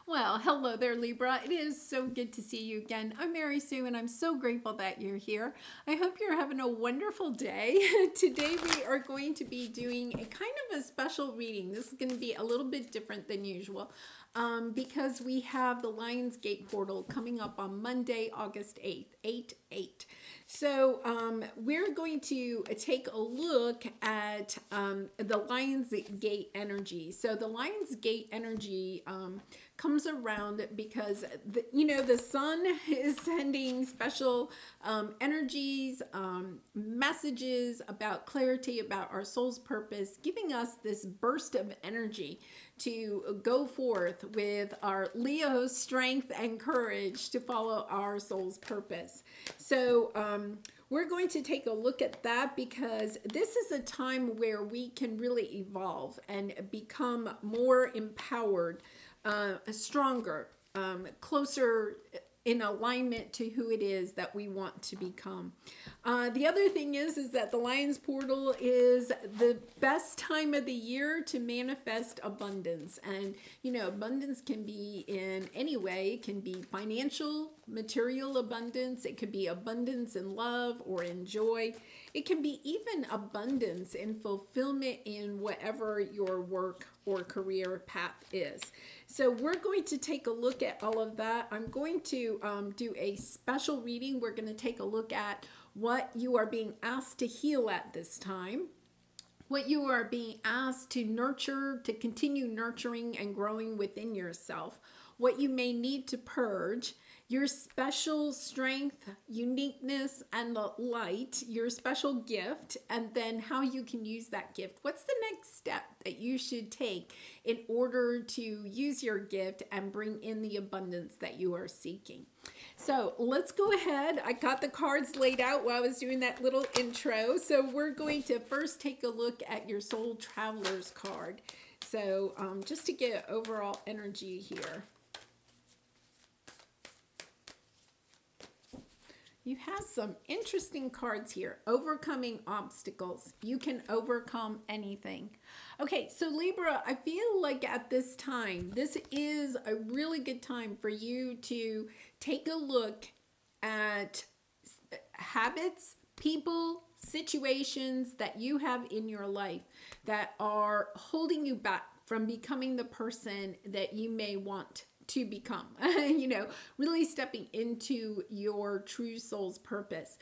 Well, hello there, Libra. It is so good to see you again. I'm Mary Sue, and I'm so grateful that you're here. I hope you're having a wonderful day. Today, we are going to be doing a kind of a special reading. This is going to be a little bit different than usual because we have the Lionsgate portal coming up on Monday, August 8th, 8/8. So we're going to take a look at the Lionsgate energy. So the Lionsgate energy comes around because the sun is sending special energies, messages about clarity, about our soul's purpose, giving us this burst of energy to go forth with our Leo strength and courage to follow our soul's purpose. So we're going to take a look at that because this is a time where we can really evolve and become more empowered, stronger, closer in alignment to who it is that we want to become. The other thing is that the Lions portal is the best time of the year to manifest abundance. And, abundance can be in any way. It can be financial, material abundance. It could be abundance in love or in joy. It can be even abundance in fulfillment in whatever your work or career path is. So we're going to take a look at all of that. I'm going to do a special reading. We're going to take a look at what you are being asked to heal at this time, what you are being asked to nurture, to continue nurturing and growing within yourself, what you may need to purge, your special strength, uniqueness, and the light, your special gift, and then how you can use that gift. What's the next step that you should take in order to use your gift and bring in the abundance that you are seeking? So let's go ahead. I got the cards laid out while I was doing that little intro. So we're going to first take a look at your Soul Traveler's card. So just to get overall energy here. You have some interesting cards here. Overcoming obstacles. You can overcome anything. Okay, so Libra, I feel like at this time, this is a really good time for you to take a look at habits, people, situations that you have in your life that are holding you back from becoming the person that you may want to become, really stepping into your true soul's purpose.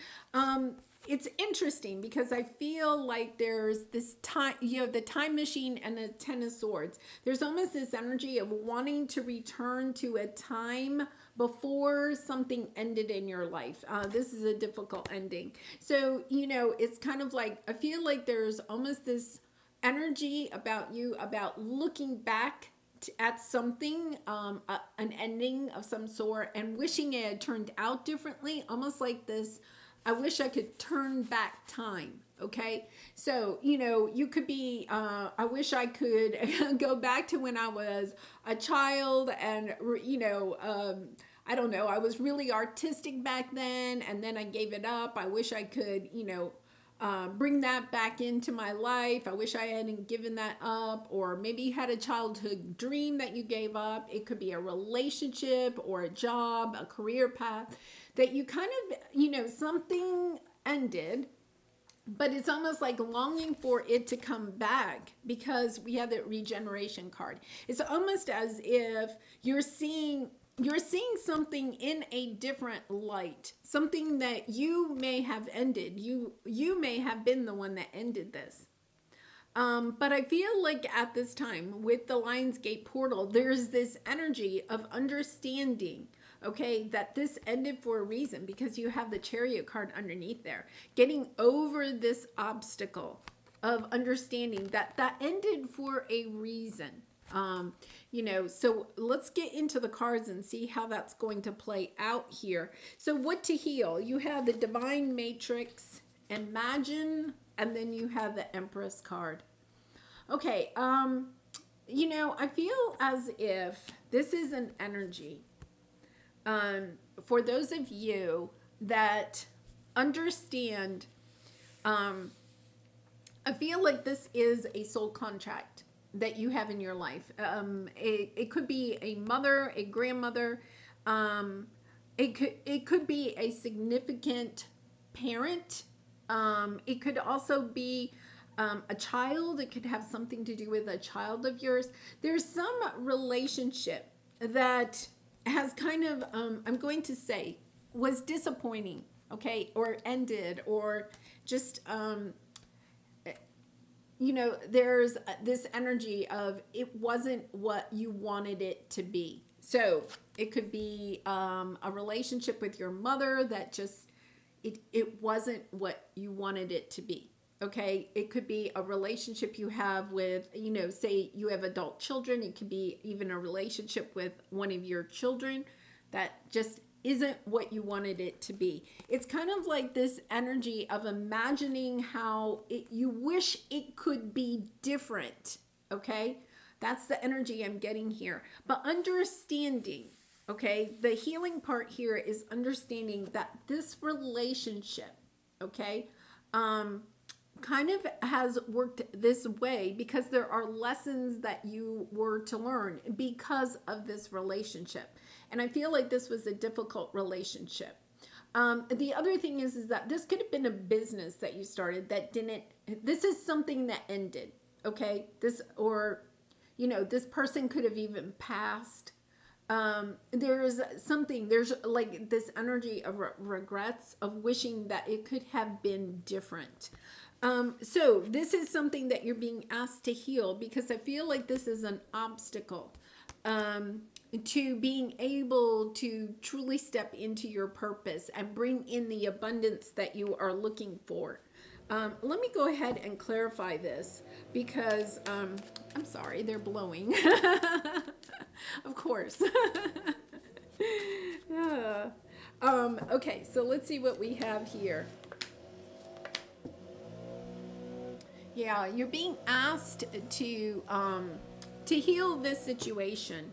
It's interesting because I feel like there's this time, the time machine and the Ten of Swords. There's almost this energy of wanting to return to a time before something ended in your life. This is a difficult ending. So, it's kind of like, I feel like there's almost this energy about you, about looking back at something, an ending of some sort, and wishing it had turned out differently, almost like this, I wish I could turn back time. Okay, so you could be, I wish I could go back to when I was a child, and I don't know, I was really artistic back then, and then I gave it up. I wish I could, bring that back into my life. I wish I hadn't given that up. Or maybe you had a childhood dream that you gave up. It could be a relationship or a job, a career path that you kind of, something ended, but it's almost like longing for it to come back because we have that regeneration card. It's almost as if you're seeing something in a different light, something that you may have ended. You may have been the one that ended this. But I feel like at this time with the Lionsgate portal, there's this energy of understanding, okay, that this ended for a reason because you have the Chariot card underneath there. Getting over this obstacle of understanding that ended for a reason. So let's get into the cards and see how that's going to play out here. So what to heal? You have the Divine Matrix, Imagine, and then you have the Empress card. Okay, I feel as if this is an energy for those of you that understand. I feel like this is a soul contract. that you have in your life. It could be a mother, a grandmother. It could be a significant parent. It could also be a child. It could have something to do with a child of yours. There's some relationship that has kind of, I'm going to say, was disappointing, okay, or ended, or just, there's this energy of it wasn't what you wanted it to be. So it could be a relationship with your mother that just, it wasn't what you wanted it to be. Okay, it could be a relationship you have with, say you have adult children. It could be even a relationship with one of your children that just isn't what you wanted it to be. It's kind of like this energy of imagining how you wish it could be different. Okay, that's the energy I'm getting here. But understanding, okay, the healing part here is understanding that this relationship, okay, kind of has worked this way because there are lessons that you were to learn because of this relationship. And I feel like this was a difficult relationship. The other thing is that this could have been a business that you started that didn't, this is something that ended, okay? This person could have even passed. There's like this energy of regrets, of wishing that it could have been different. So this is something that you're being asked to heal, because I feel like this is an obstacle to being able to truly step into your purpose and bring in the abundance that you are looking for. Let me go ahead and clarify this, because I'm sorry, they're blowing. Of course. Yeah. Okay, so let's see what we have here. Yeah, you're being asked to heal this situation.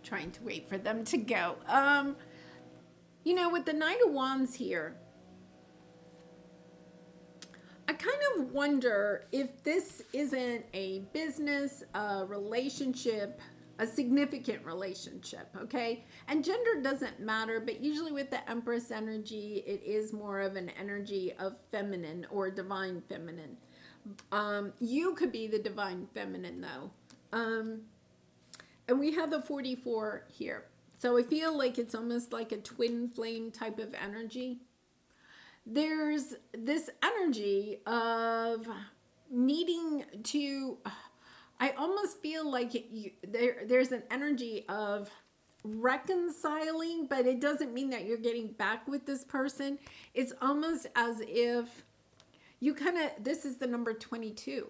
Trying to wait for them to go. With the Knight of Wands here, I kind of wonder if this isn't a business, a relationship, a significant relationship, okay? And gender doesn't matter, but usually with the Empress energy, it is more of an energy of feminine or divine feminine. You could be the divine feminine, though. And we have the 44 here. So I feel like it's almost like a twin flame type of energy. There's this energy of needing to, I almost feel like there's an energy of reconciling, but it doesn't mean that you're getting back with this person. It's almost as if you this is the number 22,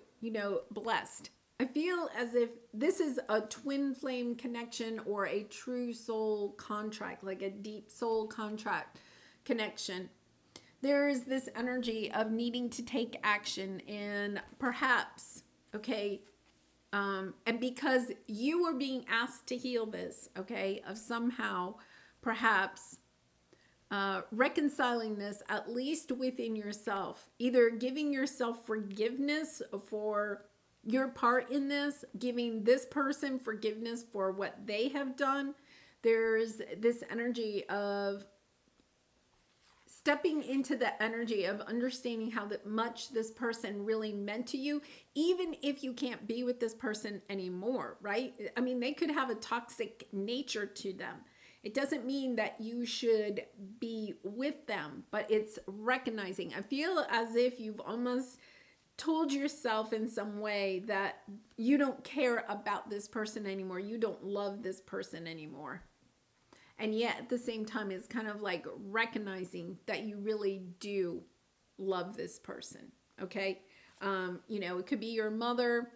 blessed. I feel as if this is a twin flame connection or a true soul contract, like a deep soul contract connection. There is this energy of needing to take action, and perhaps, okay, and because you are being asked to heal this, okay, of somehow perhaps reconciling this, at least within yourself, either giving yourself forgiveness for your part in this, giving this person forgiveness for what they have done. There's this energy of stepping into the energy of understanding how much this person really meant to you, even if you can't be with this person anymore, right? I mean, they could have a toxic nature to them. It doesn't mean that you should be with them, but it's recognizing. I feel as if you've almost told yourself in some way that you don't care about this person anymore. You don't love this person anymore. And yet at the same time, it's kind of like recognizing that you really do love this person. Okay. It could be your mother.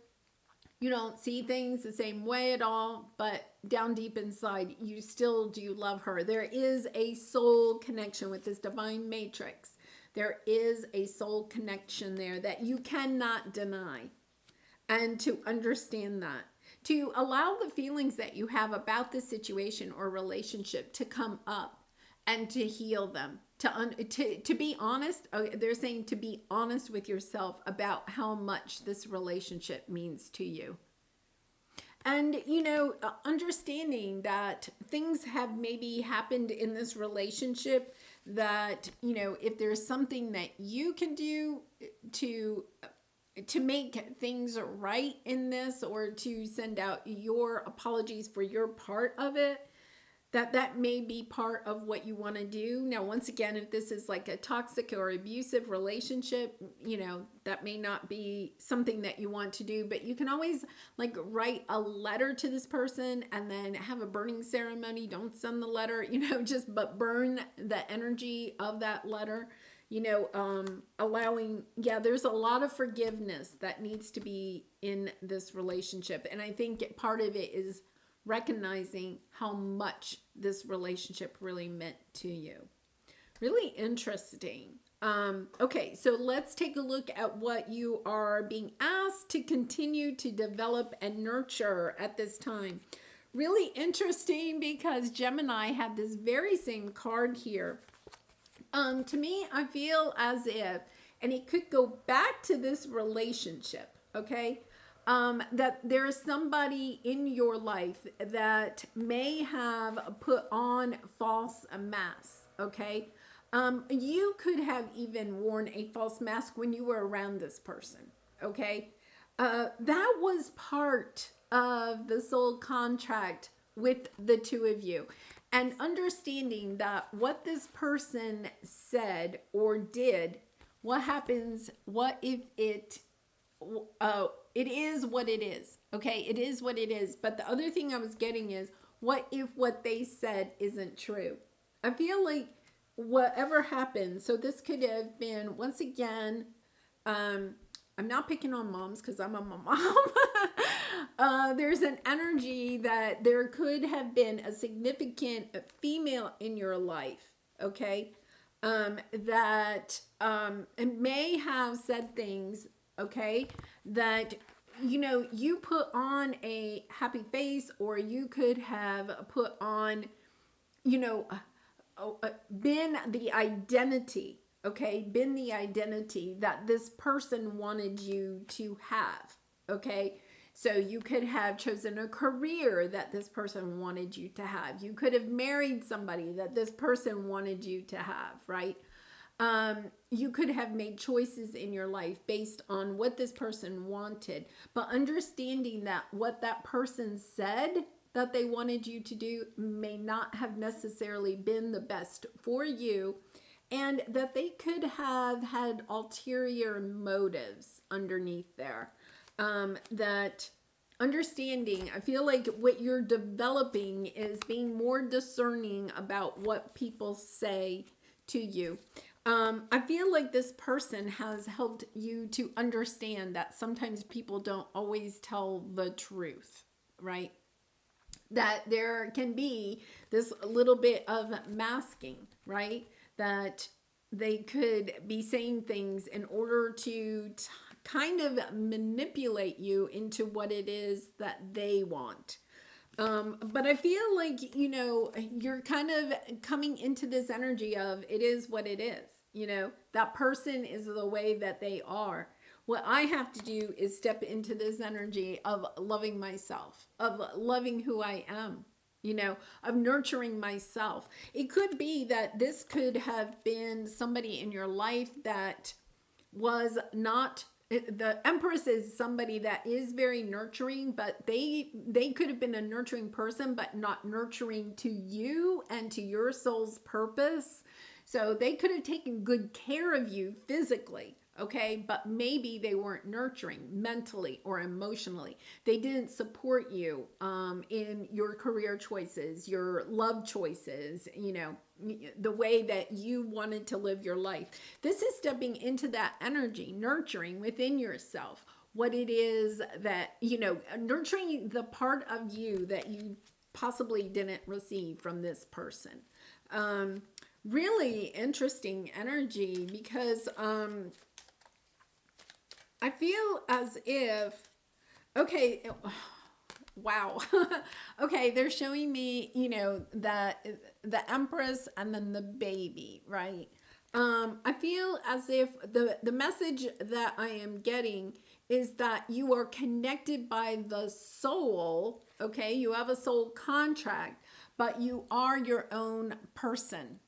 You don't see things the same way at all, but down deep inside, you still do love her. There is a soul connection with this divine matrix. There is a soul connection there that you cannot deny. And to understand that, to allow the feelings that you have about this situation or relationship to come up, and to heal them. To be honest, they're saying to be honest with yourself about how much this relationship means to you. And, understanding that things have maybe happened in this relationship that, if there's something that you can do to make things right in this, or to send out your apologies for your part of it, that may be part of what you want to do. Now, once again, if this is like a toxic or abusive relationship, that may not be something that you want to do, but you can always like write a letter to this person and then have a burning ceremony. Don't send the letter, but burn the energy of that letter, allowing, there's a lot of forgiveness that needs to be in this relationship. And I think part of it is recognizing how much this relationship really meant to you. Really interesting. Okay, so let's take a look at what you are being asked to continue to develop and nurture at this time. Really interesting, because Gemini had this very same card here. To me, I feel as if, and it could go back to this relationship, okay? That there's somebody in your life that may have put on false masks, okay? You could have even worn a false mask when you were around this person, okay? That was part of the soul contract with the two of you. And understanding that what this person said or did, what happens, what if it is what it is, okay? It is what it is. But the other thing I was getting is, what if what they said isn't true? I feel like whatever happened, so this could have been, once again, I'm not picking on moms because I'm a mom. There's an energy that there could have been a significant female in your life, okay? That may have said things, okay, that you put on a happy face, or you could have put on, been the identity, okay, been the identity that this person wanted you to have, okay? So you could have chosen a career that this person wanted you to have. You could have married somebody that this person wanted you to have, right? You could have made choices in your life based on what this person wanted, but understanding that what that person said that they wanted you to do may not have necessarily been the best for you, and that they could have had ulterior motives underneath there. That understanding, I feel like what you're developing is being more discerning about what people say to you. I feel like this person has helped you to understand that sometimes people don't always tell the truth, right? That there can be this little bit of masking, right? That they could be saying things in order to kind of manipulate you into what it is that they want. But I feel like, you're kind of coming into this energy of it is what it is. That person is the way that they are. What I have to do is step into this energy of loving myself, of loving who I am, of nurturing myself. It could be that this could have been somebody in your life that was not, the Empress is somebody that is very nurturing, but they could have been a nurturing person, but not nurturing to you and to your soul's purpose. So they could have taken good care of you physically, okay? But maybe they weren't nurturing mentally or emotionally. They didn't support you in your career choices, your love choices, the way that you wanted to live your life. This is stepping into that energy, nurturing within yourself what it is that, nurturing the part of you that you possibly didn't receive from this person. Really interesting energy, because I feel as if, okay, Wow. Okay, they're showing me, that the Empress and then the baby, right? I feel as if the message that I am getting is that you are connected by the soul, okay? You have a soul contract, but you are your own person,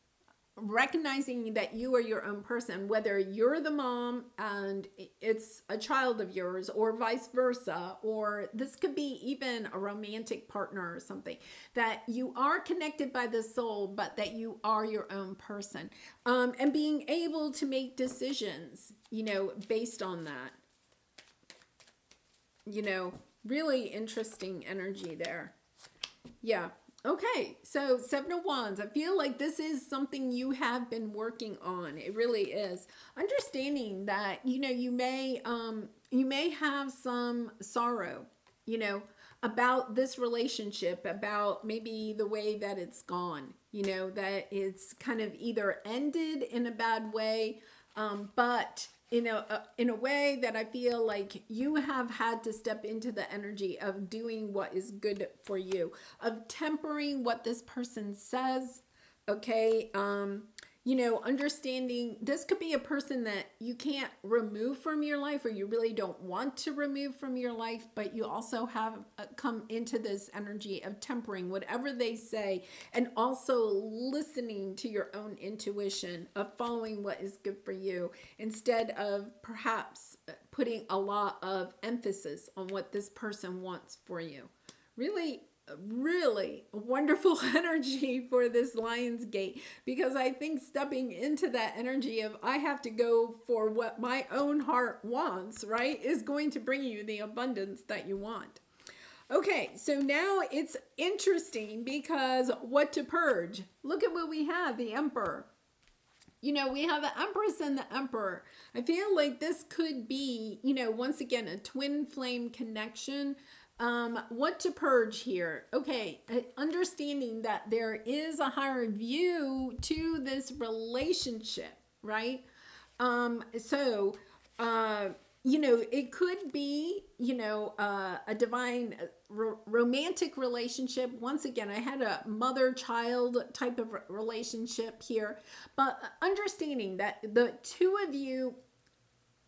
recognizing that you are your own person, whether you're the mom and it's a child of yours, or vice versa, or this could be even a romantic partner or something, that you are connected by the soul, but that you are your own person, and being able to make decisions, based on that. Really interesting energy there. Yeah. Okay, so Seven of Wands. I feel like this is something you have been working on. It really is. Understanding that, you may have some sorrow, about this relationship, about maybe the way that it's gone, that it's kind of either ended in a bad way, but in a way that I feel like you have had to step into the energy of doing what is good for you, of tempering what this person says. Okay. Understanding this could be a person that you can't remove from your life, or you really don't want to remove from your life, but you also have come into this energy of tempering whatever they say, and also listening to your own intuition, of following what is good for you, instead of perhaps putting a lot of emphasis on what this person wants for you. Really wonderful energy for this Lion's Gate, because I think stepping into that energy of I have to go for what my own heart wants, right, is going to bring you the abundance that you want. Okay, so now it's interesting because what to purge? Look at what we have, the Emperor. We have the Empress and the Emperor. I feel like this could be, once again, a twin flame connection. What to purge here? Okay, understanding that there is a higher view to this relationship, right? So, it could be, a divine romantic relationship. Once again, I had a mother-child type of relationship here, but understanding that the two of you,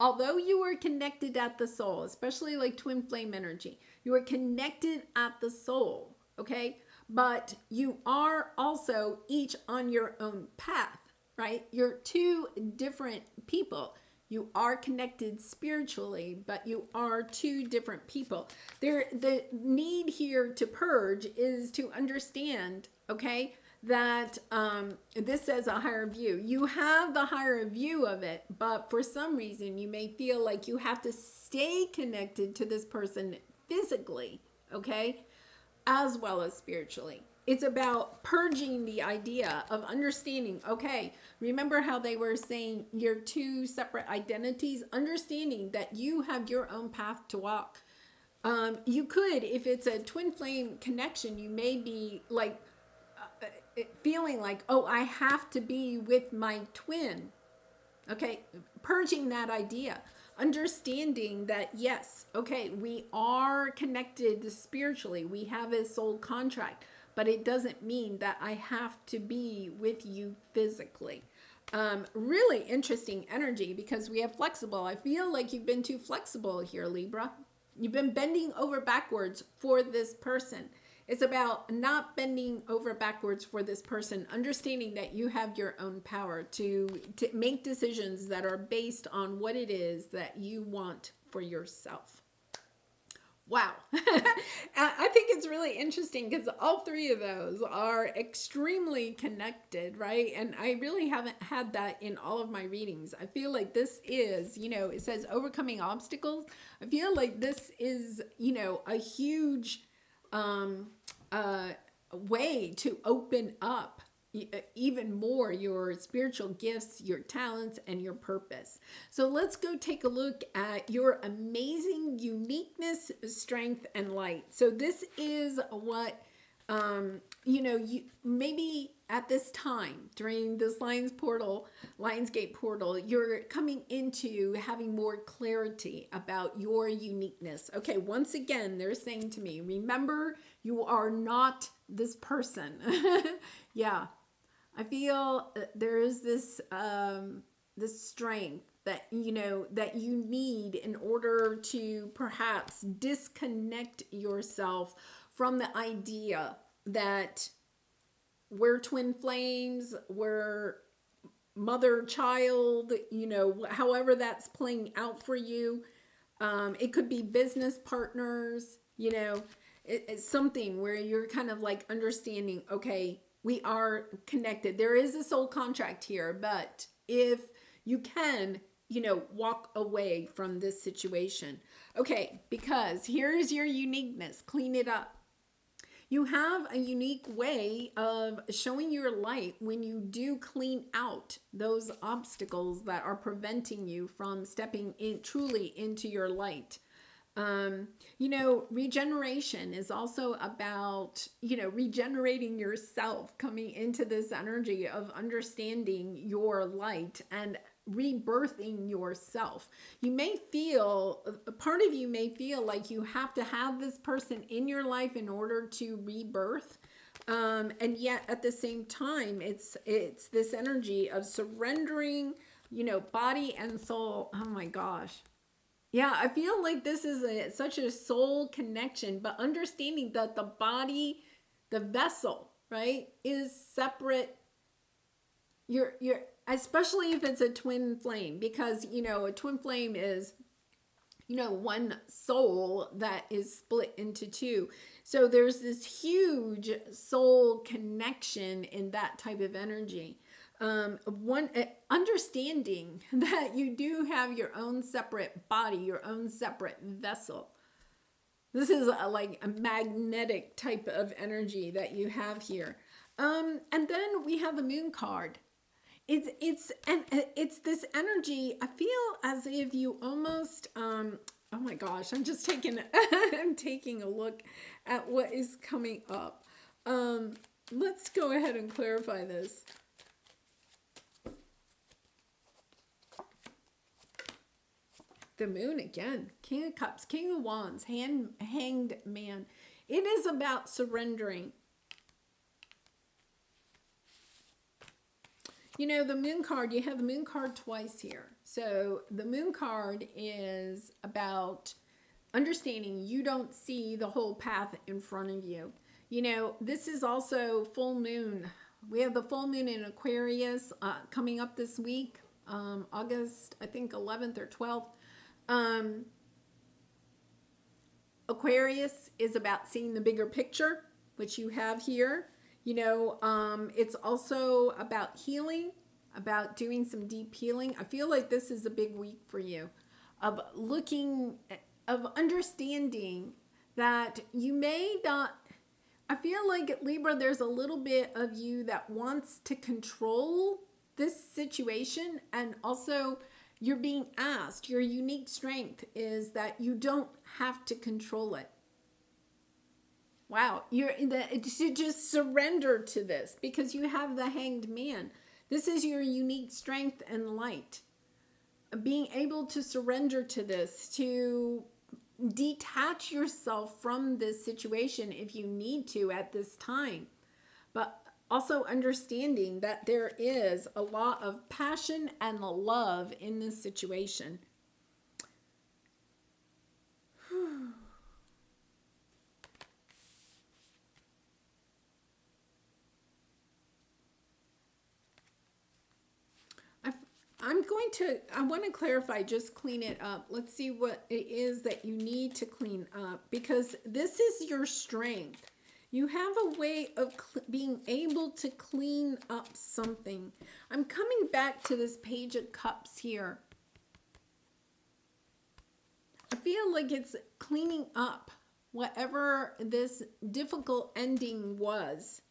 although you are connected at the soul, especially like twin flame energy, you are connected at the soul, okay? But you are also each on your own path, right? You're two different people. You are connected spiritually, but you are two different people. The need here to purge is to understand, okay, that this says a higher view. You have the higher view of it, but for some reason you may feel like you have to stay connected to this person physically, okay, as well as spiritually. It's about purging the idea of understanding, okay, remember how they were saying you're two separate identities? Understanding that you have your own path to walk. You could, if it's a twin flame connection, you may be like feeling like, oh, I have to be with my twin. Okay, purging that idea. Understanding that, yes, okay, we are connected spiritually. We have a soul contract, but it doesn't mean that I have to be with you physically. Really interesting energy, because we have flexible. I feel like you've been too flexible here, Libra. You've been bending over backwards for this person. It's about not bending over backwards for this person, understanding that you have your own power to make decisions that are based on what it is that you want for yourself. Wow. I think it's really interesting because all three of those are extremely connected, right? And I really haven't had that in all of my readings. I feel like this is, it says overcoming obstacles. I feel like this is, a huge way to open up even more your spiritual gifts, your talents, and your purpose. So let's go take a look at your amazing uniqueness, strength, and light. So this is what You know, you maybe at this time during this Lionsgate portal, you're coming into having more clarity about your uniqueness. Okay, once again, they're saying to me, remember, you are not this person. Yeah, I feel there is this strength that that you need in order to perhaps disconnect yourself from the idea that we're twin flames, we're mother child, however that's playing out for you. It could be business partners, it's something where you're kind of like understanding, okay, we are connected. There is a soul contract here, but if you can, walk away from this situation. Okay, because here's your uniqueness. Clean it up. You have a unique way of showing your light when you do clean out those obstacles that are preventing you from stepping in truly into your light. Regeneration is also about, regenerating yourself, coming into this energy of understanding your light and rebirthing yourself. You may feel, a part of you may feel like you have to have this person in your life in order to rebirth. And yet at the same time, it's this energy of surrendering, body and soul. Oh my gosh. Yeah, I feel like this is such a soul connection, but understanding that the body, the vessel, right, is separate. You're especially if it's a twin flame, because a twin flame is one soul that is split into two. So there's this huge soul connection in that type of energy. Understanding that you do have your own separate body, your own separate vessel. This is like a magnetic type of energy that you have here. And then we have the moon card. It's this energy. I feel as if you almost oh my gosh, I'm just taking I'm taking a look at what is coming up. Let's go ahead and clarify this. The moon again, King of Cups, King of Wands, hanged man. It is about surrendering. The moon card, you have the moon card twice here. So the moon card is about understanding you don't see the whole path in front of you. This is also full moon. We have the full moon in Aquarius coming up this week, August, I think 11th or 12th. Aquarius is about seeing the bigger picture, which you have here. It's also about healing, about doing some deep healing. I feel like this is a big week for you of understanding that you may not, I feel like Libra, there's a little bit of you that wants to control this situation, and also you're being asked, your unique strength is that you don't have to control it. Wow, to just surrender to this because you have the hanged man. This is your unique strength and light. Being able to surrender to this, to detach yourself from this situation if you need to at this time. But also understanding that there is a lot of passion and love in this situation. I want to clarify, just clean it up. Let's see what it is that you need to clean up, because this is your strength. You have a way of being able to clean up something. I'm coming back to this Page of Cups here. I feel like it's cleaning up whatever this difficult ending was.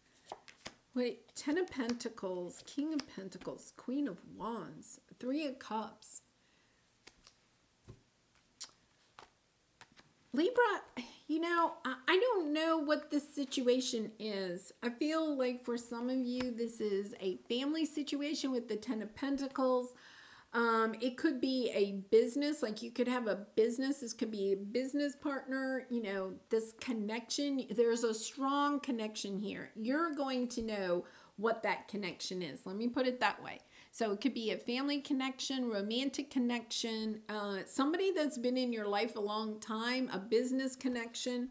Wait, 10 of Pentacles, King of Pentacles, Queen of Wands, 3 of Cups. Libra, I don't know what this situation is. I feel like for some of you, this is a family situation with the Ten of Pentacles. It could be a business, like you could have a business. This could be a business partner, this connection. There's a strong connection here. You're going to know what that connection is. Let me put it that way. So it could be a family connection, romantic connection, somebody that's been in your life a long time, a business connection.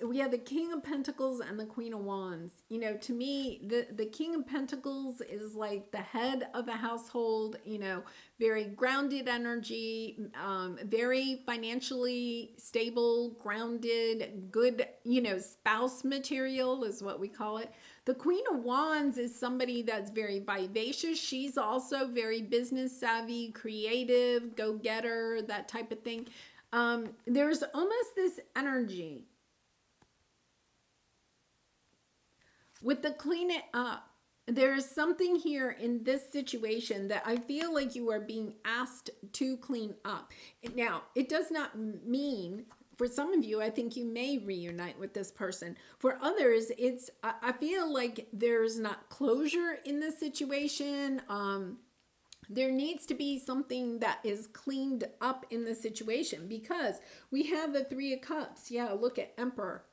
We have the King of Pentacles and the Queen of Wands. To me, the King of Pentacles is like the head of a household, very grounded energy, very financially stable, grounded, good, spouse material is what we call it. The Queen of Wands is somebody that's very vivacious. She's also very business savvy, creative, go-getter, that type of thing. There's almost this energy with the clean it up. There's something here in this situation that I feel like you are being asked to clean up. Now, it does not mean, for some of you, I think you may reunite with this person. For others, I feel like there's not closure in this situation. There needs to be something that is cleaned up in the situation, because we have the Three of Cups. Yeah, look at Emperor.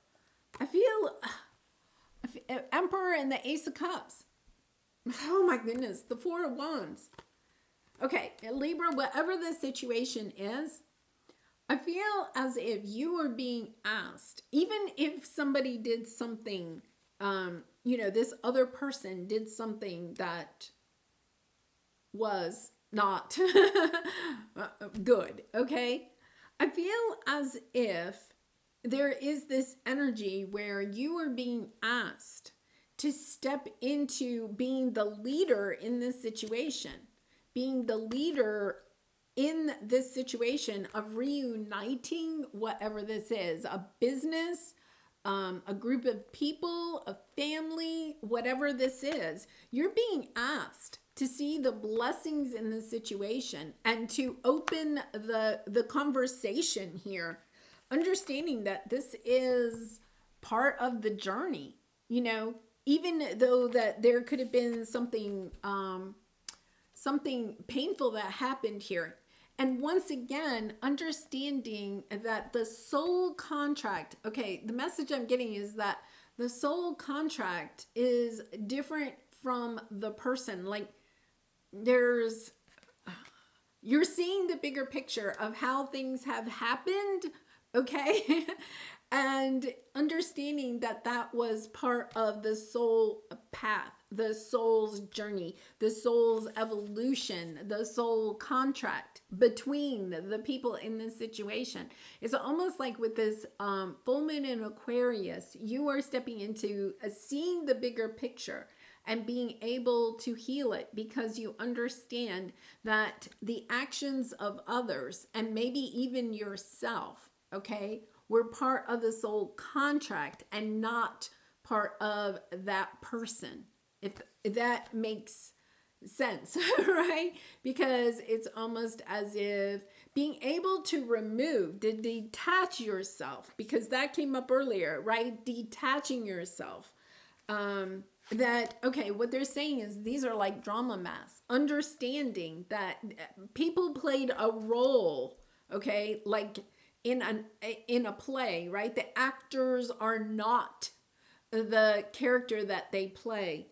I feel Emperor and the Ace of Cups. Oh my goodness, the Four of Wands. Okay, Libra, whatever the situation is, I feel as if you are being asked, even if somebody did something, this other person did something that was not good, okay? I feel as if there is this energy where you are being asked to step into being the leader in this situation, being the leader in this situation of reuniting whatever this is, a business, a group of people, a family, whatever this is. You're being asked to see the blessings in the situation and to open the conversation here, understanding that this is part of the journey, even though that there could have been something painful that happened here. And once again, understanding that the soul contract, okay, the message I'm getting is that the soul contract is different from the person. Like you're seeing the bigger picture of how things have happened, okay? And understanding that that was part of the soul path, the soul's journey, the soul's evolution, the soul contract between the people in this situation. It's almost like with this full moon in Aquarius, you are stepping into seeing the bigger picture and being able to heal it, because you understand that the actions of others and maybe even yourself, okay, we're part of the soul contract and not part of that person. If that makes sense, right? Because it's almost as if being able to remove, to detach yourself, because that came up earlier, right? Detaching yourself. That, okay, what they're saying is these are like drama masks. Understanding that people played a role, okay, like in a play, right? The actors are not the character that they played.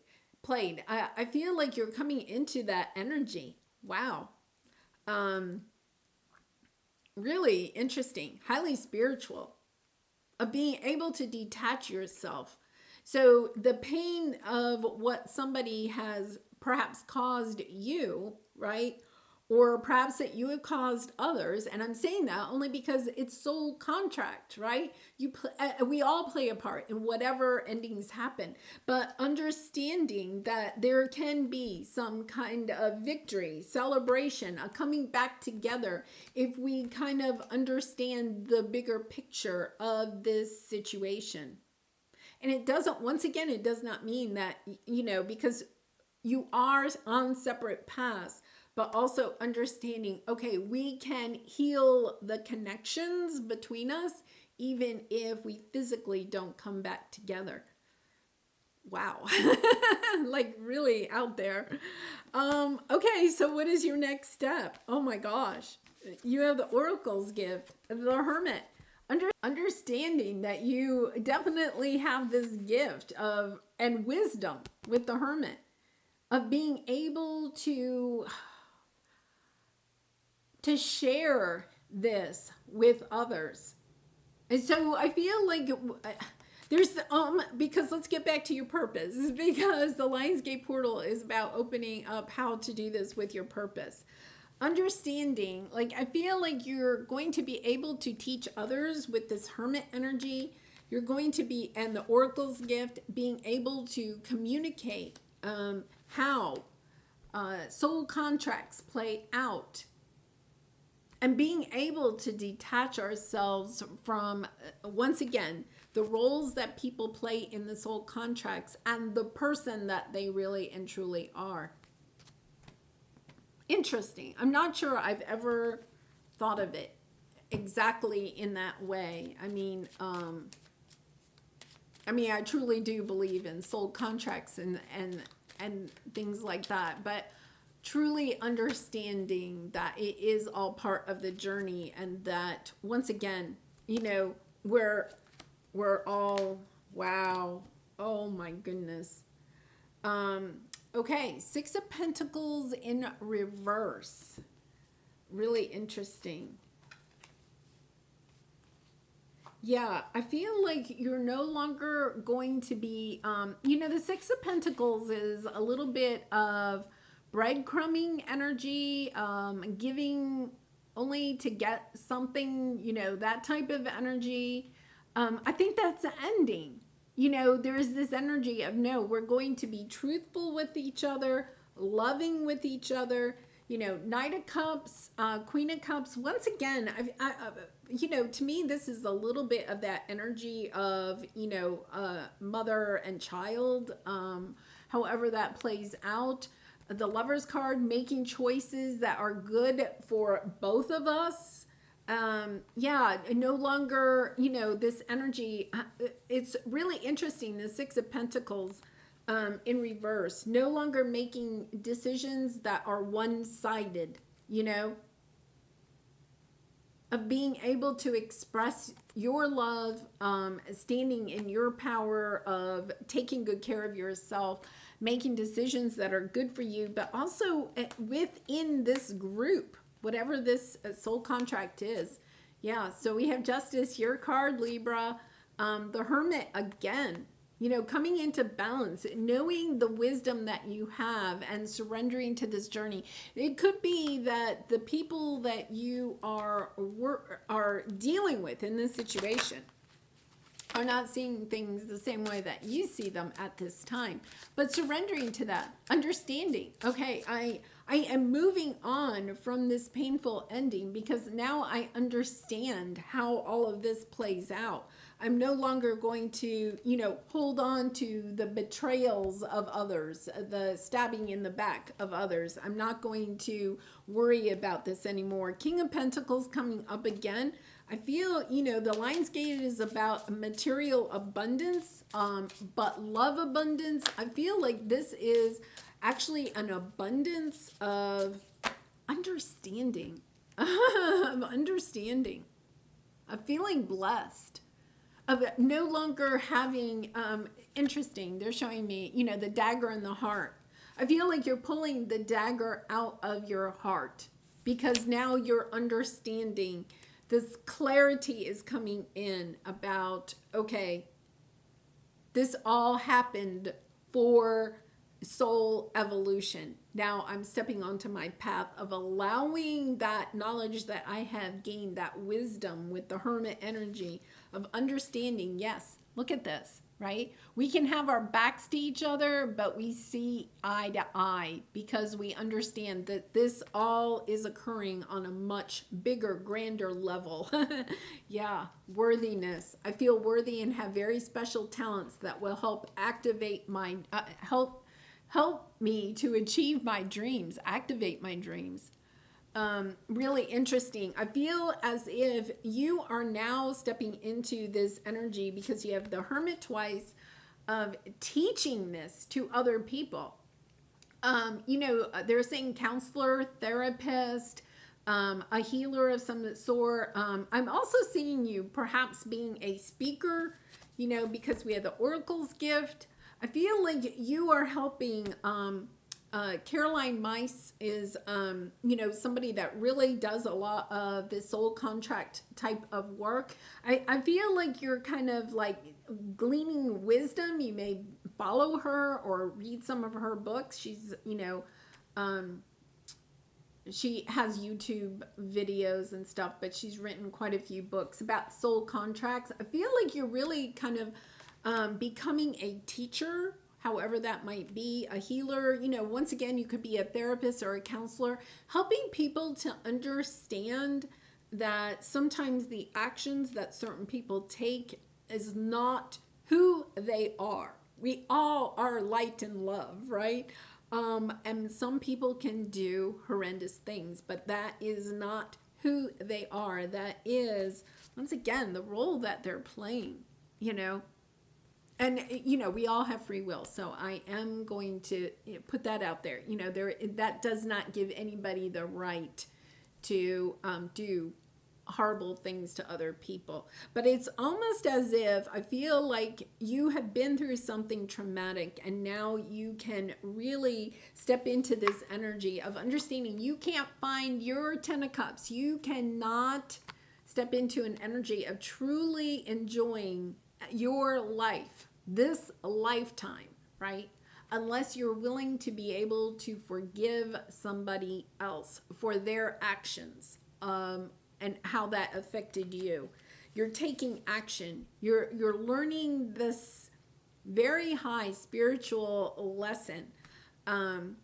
I feel like you're coming into that energy. Wow. Really interesting, highly spiritual, of being able to detach yourself. So the pain of what somebody has perhaps caused you, right? Or perhaps that you have caused others. And I'm saying that only because it's soul contract, right? We all play a part in whatever endings happen, but understanding that there can be some kind of victory, celebration, a coming back together if we kind of understand the bigger picture of this situation. And it doesn't, once again, it does not mean that, because you are on separate paths, but also understanding, okay, we can heal the connections between us, even if we physically don't come back together. Wow. Like really out there. Okay, so what is your next step? Oh my gosh. You have the Oracle's gift, the Hermit. Understanding that you definitely have this gift of, and wisdom with the Hermit, of being able to share this with others. And so I feel like there's because let's get back to your purpose, because the Lionsgate portal is about opening up how to do this with your purpose. Understanding, like I feel like you're going to be able to teach others with this Hermit energy. You're going to be, and the Oracle's gift, being able to communicate how soul contracts play out, and being able to detach ourselves from, once again, the roles that people play in the soul contracts and the person that they really and truly are. Interesting. I'm not sure I've ever thought of it exactly in that way. I mean, I truly do believe in soul contracts and things like that, but truly understanding that it is all part of the journey, and that once again, you know, we're all, wow, oh my goodness. Okay, Six of Pentacles in reverse. Really interesting. Yeah, I feel like you're no longer going to be, the Six of Pentacles is a little bit of breadcrumbing energy, giving only to get something, that type of energy. I think that's ending. There is this energy of, no, we're going to be truthful with each other, loving with each other. Knight of Cups, Queen of Cups. Once again, to me, this is a little bit of that energy of, mother and child, however that plays out. The Lover's card, making choices that are good for both of us. No longer, this energy, it's really interesting. The Six of Pentacles in reverse, no longer making decisions that are one-sided, of being able to express your love, standing in your power of taking good care of yourself, making decisions that are good for you, but also within this group, whatever this soul contract is. Yeah, so we have Justice, your card, Libra. The Hermit, again, coming into balance, knowing the wisdom that you have and surrendering to this journey. It could be that the people that you are dealing with in this situation are not seeing things the same way that you see them at this time, but surrendering to that, understanding, okay, I am moving on from this painful ending because now I understand how all of this plays out. I'm no longer going to, hold on to the betrayals of others, the stabbing in the back of others. I'm not going to worry about this anymore. King of Pentacles coming up again. I feel, the Lionsgate is about material abundance, but love abundance. I feel like this is actually an abundance of understanding, of feeling blessed, of no longer having, interesting, they're showing me, the dagger in the heart. I feel like you're pulling the dagger out of your heart because now you're understanding. This clarity is coming in about, okay, this all happened for soul evolution. Now I'm stepping onto my path of allowing that knowledge that I have gained, that wisdom with the Hermit energy of understanding. Yes, look at this, right? We can have our backs to each other, but we see eye to eye because we understand that this all is occurring on a much bigger, grander level. Yeah, worthiness. I feel worthy and have very special talents that will help activate my, help me to achieve my dreams, activate my dreams. really interesting. I feel as if you are now stepping into this energy because you have the Hermit twice of teaching this to other people. They're saying counselor, therapist, a healer of some sort. I'm also seeing you perhaps being a speaker, because we have the Oracle's gift. I feel like you are helping. Caroline Mice is, somebody that really does a lot of the soul contract type of work. I feel like you're kind of like gleaning wisdom. You may follow her or read some of her books. She's, she has YouTube videos and stuff, but she's written quite a few books about soul contracts. I feel like you're really kind of becoming a teacher, however that might be, a healer. Once again, you could be a therapist or a counselor, helping people to understand that sometimes the actions that certain people take is not who they are. We all are light and love, right? And some people can do horrendous things, but that is not who they are. That is, once again, the role that they're playing, And, we all have free will, so I am going to put that out there. That does not give anybody the right to do horrible things to other people. But it's almost as if I feel like you have been through something traumatic, and now you can really step into this energy of understanding you can't find your 10 of cups. You cannot step into an energy of truly enjoying your life, this lifetime, right? Unless you're willing to be able to forgive somebody else for their actions, and how that affected you. You're taking action. You're learning this very high spiritual lesson. And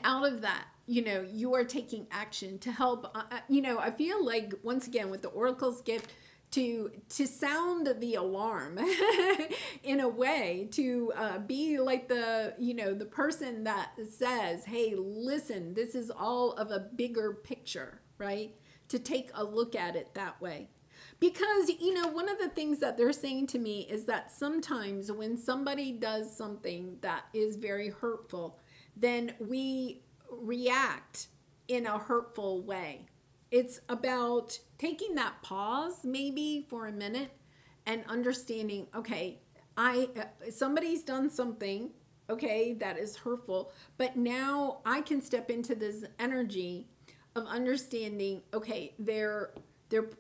out of that, you are taking action to help. I feel like, once again, with the Oracle's gift, to sound the alarm in a way, to be like the person that says, hey, listen, this is all of a bigger picture, right? To take a look at it that way. Because, one of the things that they're saying to me is that sometimes when somebody does something that is very hurtful, then we react in a hurtful way. It's about taking that pause maybe for a minute and understanding, okay, somebody's done something, okay, that is hurtful, but now I can step into this energy of understanding, okay, they're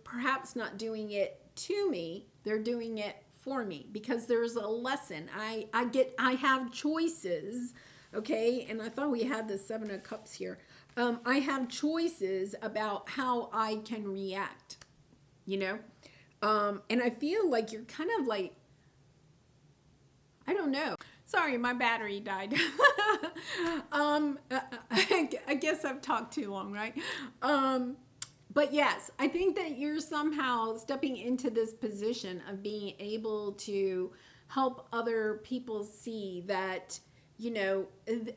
perhaps not doing it to me, they're doing it for me, because there's a lesson. I have choices, okay, and I thought we had the 7 of Cups here. I have choices about how I can react, and I feel like you're kind of like, I don't know. Sorry, my battery died. I guess I've talked too long, right? But yes, I think that you're somehow stepping into this position of being able to help other people see that,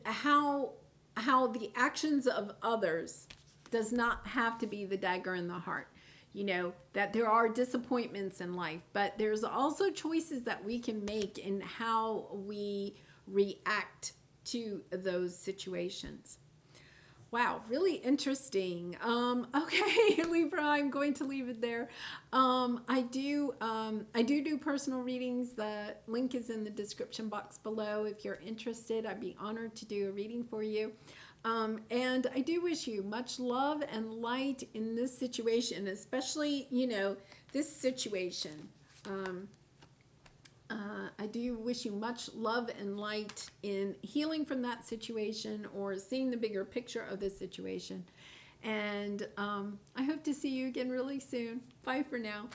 how the actions of others does not have to be the dagger in the heart. That there are disappointments in life, but there's also choices that we can make in how we react to those situations. Wow, really interesting. Okay, Libra, I'm going to leave it there. I do personal readings. The link is in the description box below. If you're interested, I'd be honored to do a reading for you. And I do wish you much love and light in this situation, especially, this situation. I do wish you much love and light in healing from that situation or seeing the bigger picture of this situation. And I hope to see you again really soon. Bye for now.